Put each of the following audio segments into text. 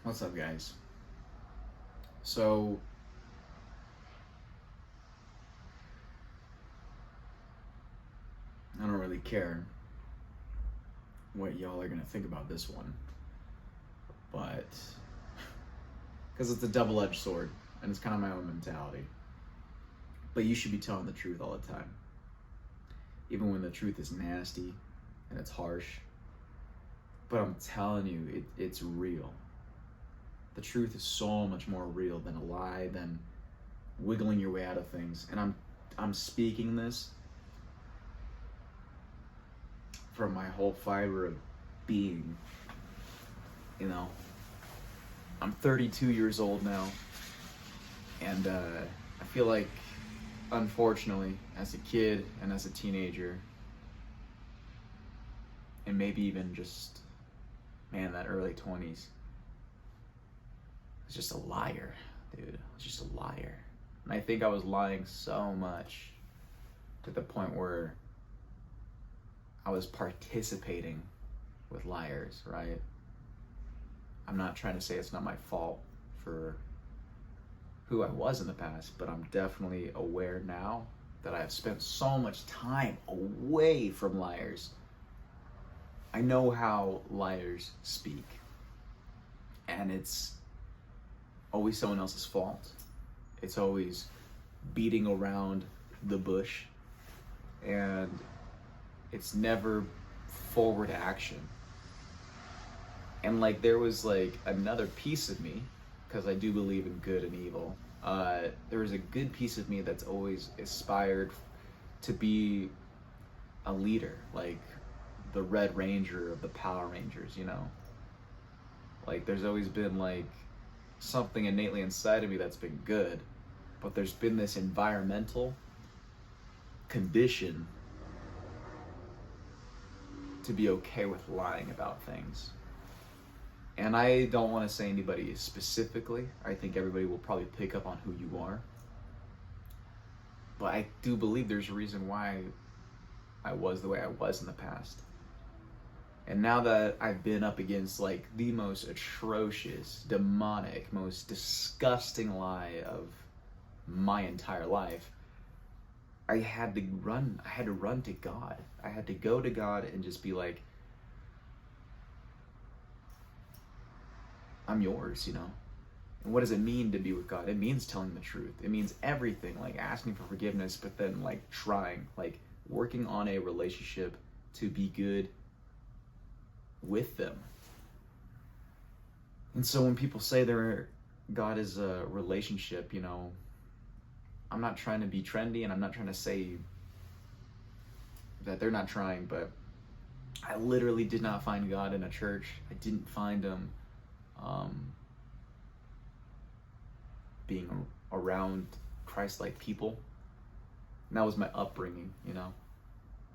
What's up, guys? So, I don't really care what y'all are gonna think about this one, but because it's a double-edged sword and it's kind of my own mentality. But you should be telling the truth all the time, even when the truth is nasty and it's harsh. But I'm telling you, it's real. The truth is so much more real than a lie, than wiggling your way out of things. And I'm speaking this from my whole fiber of being. You know, I'm 32 years old now, and I feel like, unfortunately, as a kid and as a teenager, and maybe even just, man, that early 20s, I was just a liar, dude. I was just a liar. And I think I was lying so much to the point where I was participating with liars, right? I'm not trying to say it's not my fault for who I was in the past, but I'm definitely aware now that I have spent so much time away from liars. I know how liars speak, and it's always someone else's fault. It's always beating around the bush, and it's never forward action. And like, there was like another piece of me, because I do believe in good and evil. There was a good piece of me that's always aspired to be a leader, like the Red Ranger of the Power Rangers, you know? Like, there's always been like something innately inside of me that's been good, but there's been this environmental condition to be okay with lying about things. And I don't want to say anybody specifically. I think everybody will probably pick up on who you are. But I do believe there's a reason why I was the way I was in the past. And now that I've been up against like the most atrocious, demonic, most disgusting lie of my entire life, I had to run to God. I had to go to God and just be like, I'm yours, you know? And what does it mean to be with God? It means telling the truth. It means everything, like asking for forgiveness, but then like trying, like working on a relationship to be good with them. And so when people say God is a relationship, you know, I'm not trying to be trendy, and I'm not trying to say that they're not trying, but I literally did not find God in a church. I didn't find him being around Christ-like people. And that was my upbringing, you know.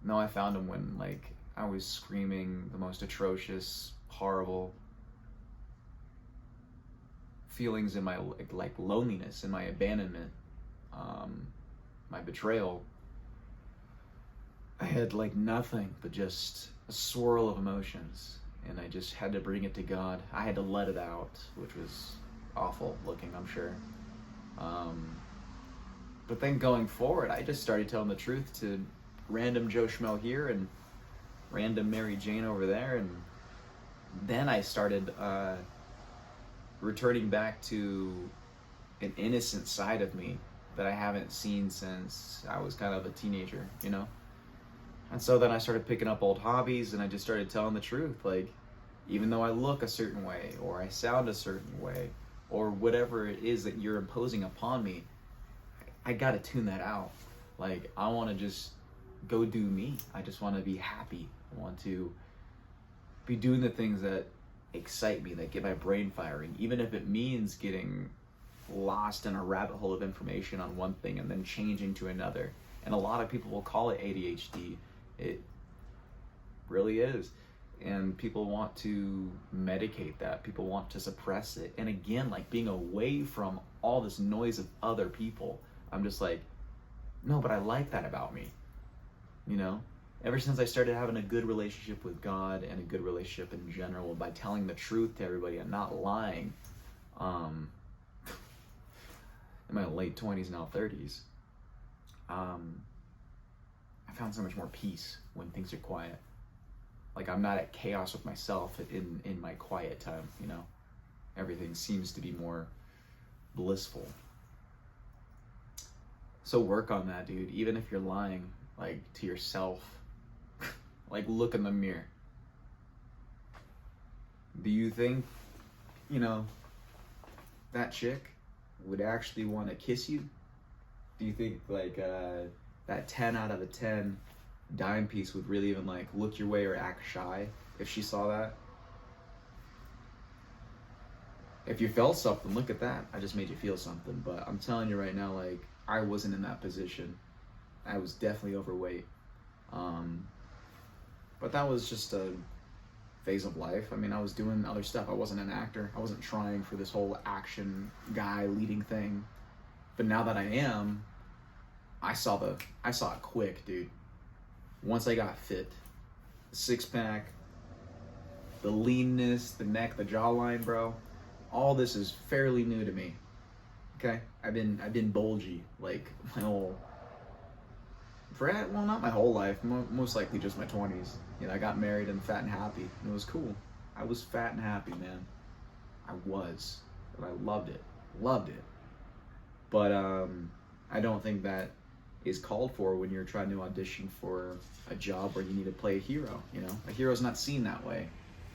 No, I found him when like I was screaming the most atrocious, horrible feelings in my like loneliness and my abandonment, my betrayal. I had like nothing but just a swirl of emotions, and I just had to bring it to God. I had to let it out, which was awful looking, I'm sure. But then going forward, I just started telling the truth to random Joe Schmo here and random Mary Jane over there, and then I started returning back to an innocent side of me that I haven't seen since I was kind of a teenager, you know? And so then I started picking up old hobbies, and I just started telling the truth. Like, even though I look a certain way, or I sound a certain way, or whatever it is that you're imposing upon me, I gotta tune that out. Like, I wanna just go do me. I just wanna be happy. I want to be doing the things that excite me, that get my brain firing, even if it means getting lost in a rabbit hole of information on one thing and then changing to another. And a lot of people will call it ADHD. It really is. And people want to medicate that. People want to suppress it. And again, like being away from all this noise of other people, I'm just like, no, but I like that about me, you know? Ever since I started having a good relationship with God and a good relationship in general by telling the truth to everybody and not lying, in my late 20s, now 30s, I found so much more peace when things are quiet. Like, I'm not at chaos with myself in my quiet time, you know? Everything seems to be more blissful. So work on that, dude. Even if you're lying, like, to yourself, like, look in the mirror. Do you think, you know, that chick would actually want to kiss you? Do you think, like, that 10 out of a 10 dime piece would really even, like, look your way or act shy if she saw that? If you felt something, look at that. I just made you feel something. But I'm telling you right now, like, I wasn't in that position. I was definitely overweight. But that was just a phase of life. I mean, I was doing other stuff. I wasn't an actor. I wasn't trying for this whole action guy leading thing. But now that I am, I saw it quick, dude. Once I got fit, the six-pack, the leanness, the neck, the jawline, bro. All this is fairly new to me. Okay? I've been bulgy, like, my whole, well, not my whole life, most likely just my 20s. You know, I got married and fat and happy, and it was cool. I was fat and happy, man. I was, but I loved it. But I don't think that is called for when you're trying to audition for a job where you need to play a hero, you know? A hero's not seen that way.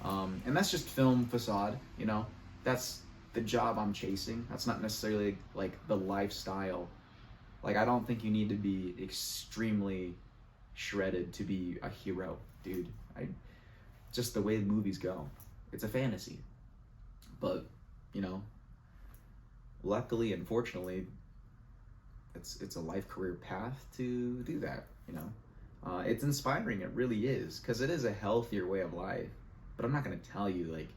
And that's just film facade, you know? That's the job I'm chasing. That's not necessarily, like, the lifestyle. Like, I don't think you need to be extremely shredded to be a hero, dude. Just the way the movies go. It's a fantasy. But, you know, luckily and fortunately, it's a life career path to do that, you know. It's inspiring, it really is, because it is a healthier way of life. But I'm not going to tell you, like,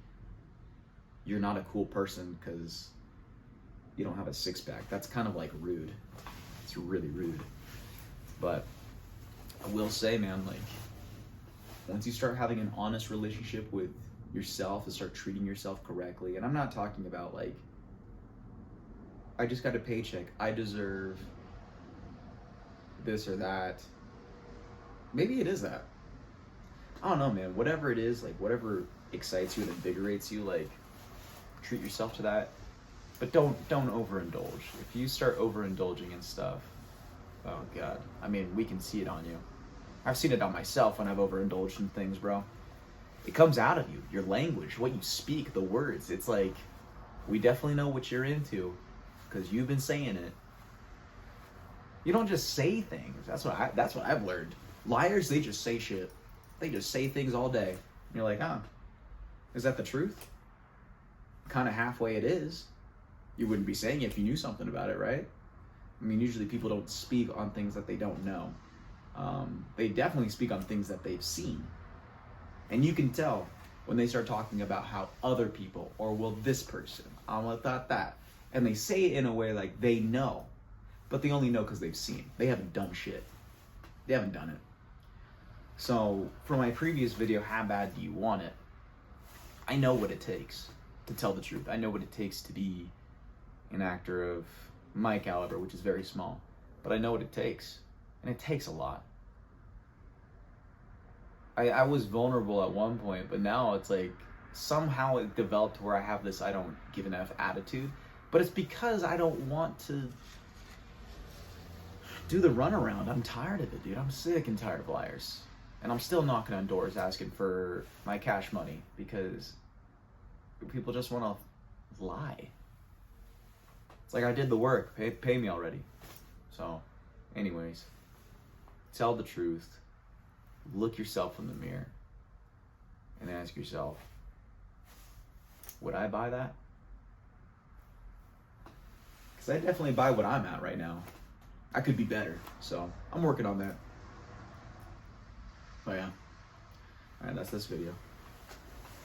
you're not a cool person because you don't have a six-pack. That's kind of, like, rude. It's really rude. But I will say, man, like, once you start having an honest relationship with yourself and start treating yourself correctly, and I'm not talking about, like, I just got a paycheck, I deserve this or that. Maybe it is that. I don't know, man. Whatever it is, like, whatever excites you and invigorates you, like, treat yourself to that. But don't overindulge. If you start overindulging in stuff, oh God. I mean, we can see it on you. I've seen it on myself when I've overindulged in things, bro. It comes out of you. Your language, what you speak, the words. It's like, we definitely know what you're into because you've been saying it. You don't just say things. That's what I've learned. Liars, they just say shit. They just say things all day. And you're like, is that the truth? Kind of halfway it is. You wouldn't be saying it if you knew something about it, right? I mean, usually people don't speak on things that they don't know. They definitely speak on things that they've seen. And you can tell when they start talking about how other people, or well, this person, thought that. And they say it in a way like they know, but they only know because they've seen. They haven't done shit. They haven't done it. So for my previous video, how bad do you want it? I know what it takes to tell the truth. I know what it takes to be an actor of my caliber, which is very small. But I know what it takes. And it takes a lot. I was vulnerable at one point, but now it's like somehow it developed where I have this I don't give an F attitude. But it's because I don't want to do the runaround. I'm tired of it, dude. I'm sick and tired of liars. And I'm still knocking on doors asking for my cash money because people just want to lie. It's like I did the work. Pay me already. So, anyways, tell the truth. Look yourself in the mirror and ask yourself, would I buy that? Because I definitely buy what I'm at right now. I could be better, so I'm working on that. But yeah, alright, that's this video.